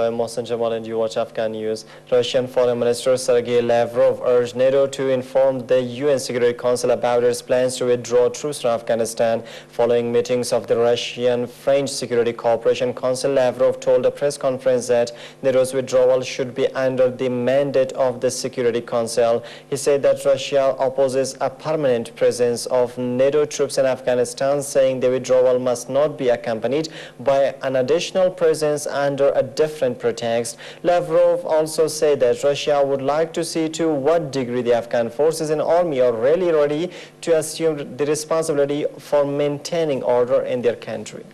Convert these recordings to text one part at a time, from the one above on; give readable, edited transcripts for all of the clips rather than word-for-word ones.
I'm Mohsen Jamal and you watch Afghan News. Russian Foreign Minister Sergei Lavrov urged NATO to inform the UN Security Council about its plans to withdraw troops from Afghanistan. Following meetings of the Russian-French Security Cooperation Council, Lavrov told a press conference that NATO's withdrawal should be under the mandate of the Security Council. He said that Russia opposes a permanent presence of NATO troops in Afghanistan, saying the withdrawal must not be accompanied by an additional presence under a different pretext. Lavrov also said that Russia would like to see to what degree the Afghan forces and army are really ready to assume the responsibility for maintaining order in their country.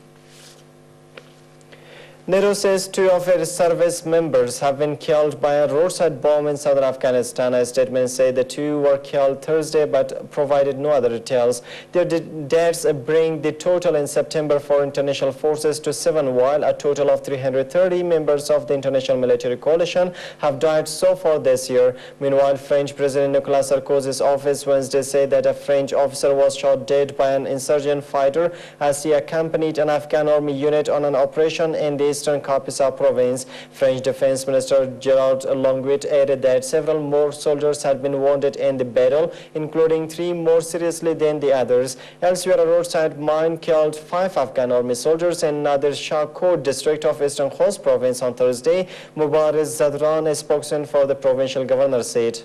NATO says 2 of its service members have been killed by a roadside bomb in southern Afghanistan. A statement said the 2 were killed Thursday but provided no other details. Their deaths bring the total in September for international forces to 7, while a total of 330 members of the international military coalition have died so far this year. Meanwhile, French President Nicolas Sarkozy's office Wednesday said that a French officer was shot dead by an insurgent fighter as he accompanied an Afghan army unit on an operation in the Eastern Kapisa province. French Defense Minister Gerard Longuet added that several more soldiers had been wounded in the battle, including 3 more seriously than the others. Elsewhere, a roadside mine killed 5 Afghan army soldiers in Nadir Shah Kot district of Eastern Khost province on Thursday. Mubarak Zadran, a spokesman for the provincial governor, said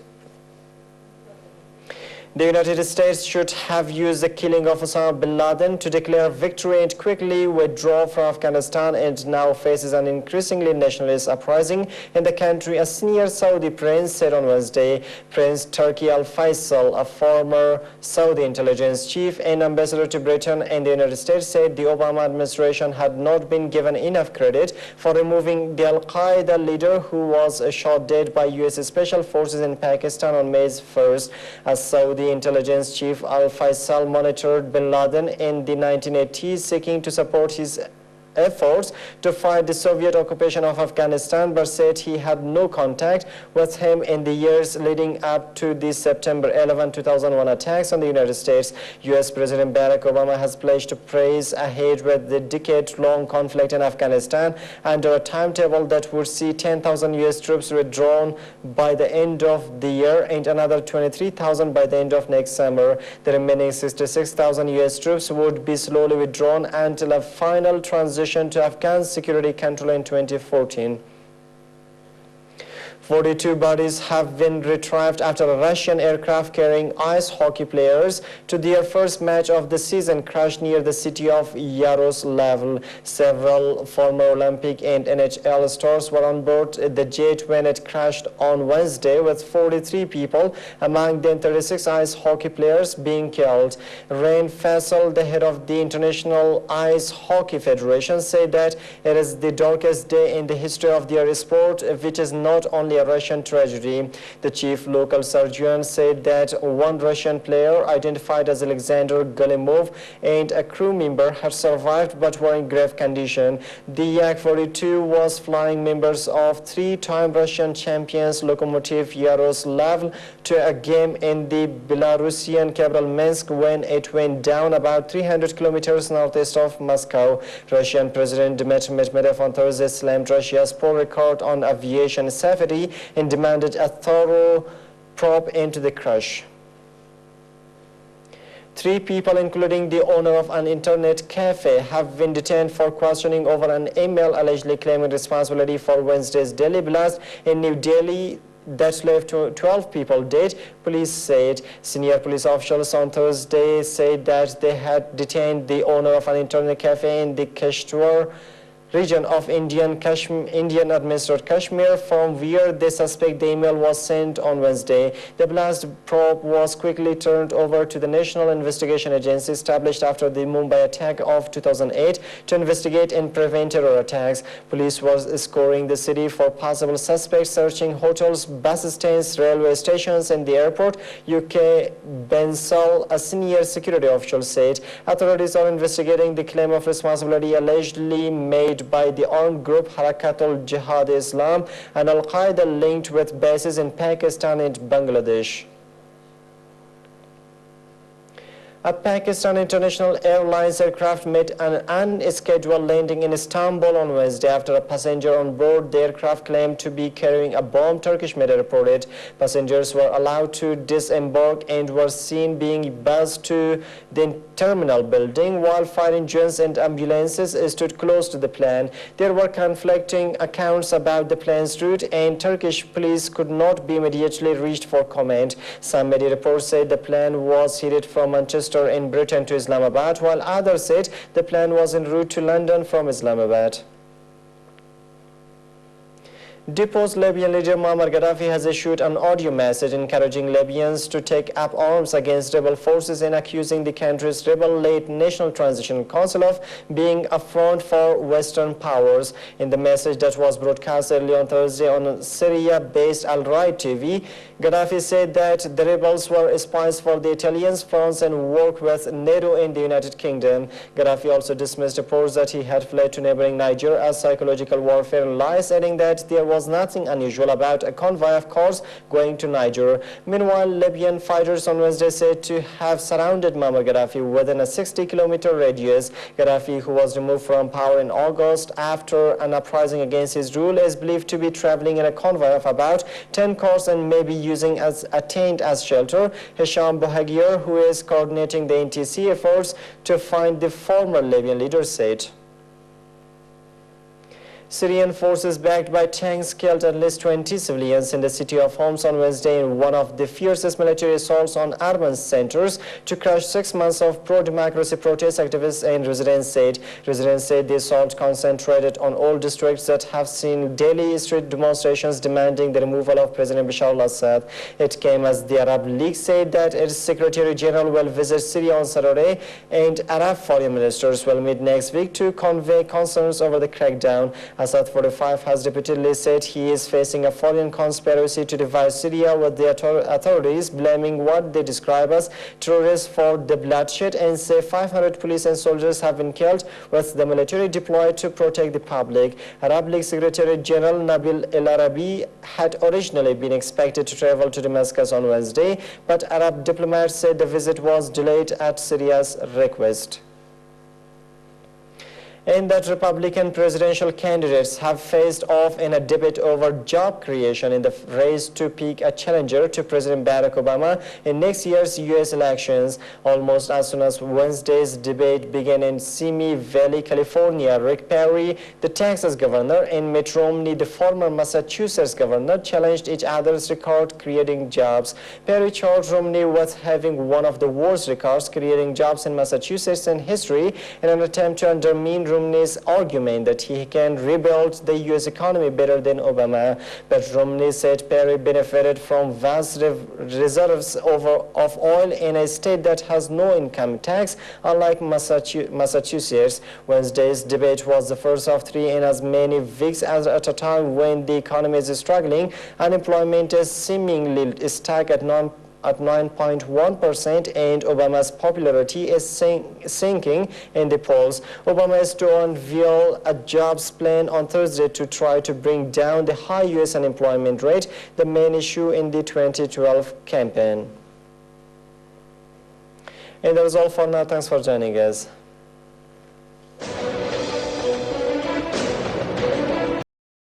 the United States should have used the killing of Osama bin Laden to declare victory and quickly withdraw from Afghanistan, and now faces an increasingly nationalist uprising in the country, a senior Saudi prince said on Wednesday. Prince Turki Al Faisal, a former Saudi intelligence chief and ambassador to Britain and the United States, said the Obama administration had not been given enough credit for removing the Al-Qaeda leader who was shot dead by U.S. Special Forces in Pakistan on May 1st. As Saudi intelligence chief Al Faisal monitored bin Laden in the 1980s, seeking to support his efforts to fight the Soviet occupation of Afghanistan, but said he had no contact with him in the years leading up to the September 11, 2001 attacks on the United States. U.S. President Barack Obama has pledged to press ahead with the decade-long conflict in Afghanistan under a timetable that would see 10,000 U.S. troops withdrawn by the end of the year and another 23,000 by the end of next summer. The remaining 66,000 U.S. troops would be slowly withdrawn until a final transition to Afghan security control in 2014. 42 bodies have been retrieved after a Russian aircraft carrying ice hockey players to their first match of the season crashed near the city of Yaroslavl. Several former Olympic and NHL stars were on board the jet when it crashed on Wednesday, with 43 people, among them 36 ice hockey players, being killed. Rain Faisal, the head of the International Ice Hockey Federation, said that it is the darkest day in the history of their sport, which is not only a Russian tragedy. The chief local surgeon said that 1 Russian player, identified as Alexander Galimov, and a crew member had survived but were in grave condition. The Yak-42 was flying members of 3-time Russian champions Lokomotiv Yaroslavl to a game in the Belarusian capital Minsk when it went down about 300 kilometers northeast of Moscow. Russian President Dmitry Medvedev on Thursday slammed Russia's poor record on aviation safety and demanded a thorough probe into the crash. 3 people, including the owner of an internet cafe, have been detained for questioning over an email allegedly claiming responsibility for Wednesday's Delhi blast in New Delhi that left 12 people dead, police said. Senior police officials on Thursday said that they had detained the owner of an internet cafe in the Kishtwar region of Indian administered Kashmir, from where they suspect the email was sent on Wednesday. The blast probe was quickly turned over to the National Investigation Agency, established after the Mumbai attack of 2008 to investigate and prevent terror attacks. Police was scouring the city for possible suspects, searching hotels, bus stands, railway stations, and the airport. UK Bensal, a senior security official, said authorities are investigating the claim of responsibility allegedly made by the armed group Harakatul Jihad Islam and Al-Qaeda, linked with bases in Pakistan and Bangladesh. A Pakistan International Airlines aircraft made an unscheduled landing in Istanbul on Wednesday after a passenger on board the aircraft claimed to be carrying a bomb, Turkish media reported. Passengers were allowed to disembark and were seen being buzzed to the terminal building, while fire engines and ambulances stood close to the plane. There were conflicting accounts about the plane's route, and Turkish police could not be immediately reached for comment. Some media reports said the plane was headed from Manchester in Britain to Islamabad, while others said the plane was en route to London from Islamabad. Deposed Libyan leader Muammar Gaddafi has issued an audio message encouraging Libyans to take up arms against rebel forces and accusing the country's rebel-led National Transition Council of being a front for Western powers. In the message that was broadcast early on Thursday on Syria-based Al Raid TV, Gaddafi said that the rebels were spies for the Italians, France, and work with NATO in the United Kingdom. Gaddafi also dismissed reports that he had fled to neighboring Niger as psychological warfare and lies, adding that there was nothing unusual about a convoy of cars going to Niger. Meanwhile, Libyan fighters on Wednesday said to have surrounded Muammar Gaddafi within a 60-kilometer radius. Gaddafi, who was removed from power in August after an uprising against his rule, is believed to be traveling in a convoy of about 10 cars and may be using as a tent as shelter. Hisham Bouhaghir, who is coordinating the NTC efforts to find the former Libyan leader, said. Syrian forces backed by tanks killed at least 20 civilians in the city of Homs on Wednesday in one of the fiercest military assaults on urban centers to crush 6 months of pro-democracy protests, activists and residents said. Residents said the assault concentrated on all districts that have seen daily street demonstrations demanding the removal of President Bashar al-Assad. It came as the Arab League said that its Secretary General will visit Syria on Saturday and Arab foreign ministers will meet next week to convey concerns over the crackdown. Assad 45 has repeatedly said he is facing a foreign conspiracy to divide Syria, with the authorities blaming what they describe as terrorists for the bloodshed and say 500 police and soldiers have been killed, with the military deployed to protect the public. Arab League Secretary General Nabil El Arabi had originally been expected to travel to Damascus on Wednesday, but Arab diplomats said the visit was delayed at Syria's request. And that Republican presidential candidates have faced off in a debate over job creation in the race to pick a challenger to President Barack Obama in next year's U.S. elections. Almost as soon as Wednesday's debate began in Simi Valley, California, Rick Perry, the Texas governor, and Mitt Romney, the former Massachusetts governor, challenged each other's record creating jobs. Perry charged Romney with having one of the worst records creating jobs in Massachusetts in history in an attempt to undermine Romney's argument that he can rebuild the U.S. economy better than Obama. But Romney said Perry benefited from vast reserves of oil in a state that has no income tax, unlike Massachusetts. Wednesday's debate was the first of three in as many weeks at a time when the economy is struggling. Unemployment is seemingly stuck at 9.1%, and Obama's popularity is sinking in the polls. Obama is to unveil a jobs plan on Thursday to try to bring down the high U.S. unemployment rate, the main issue in the 2012 campaign. And that was all for now. Thanks for joining us.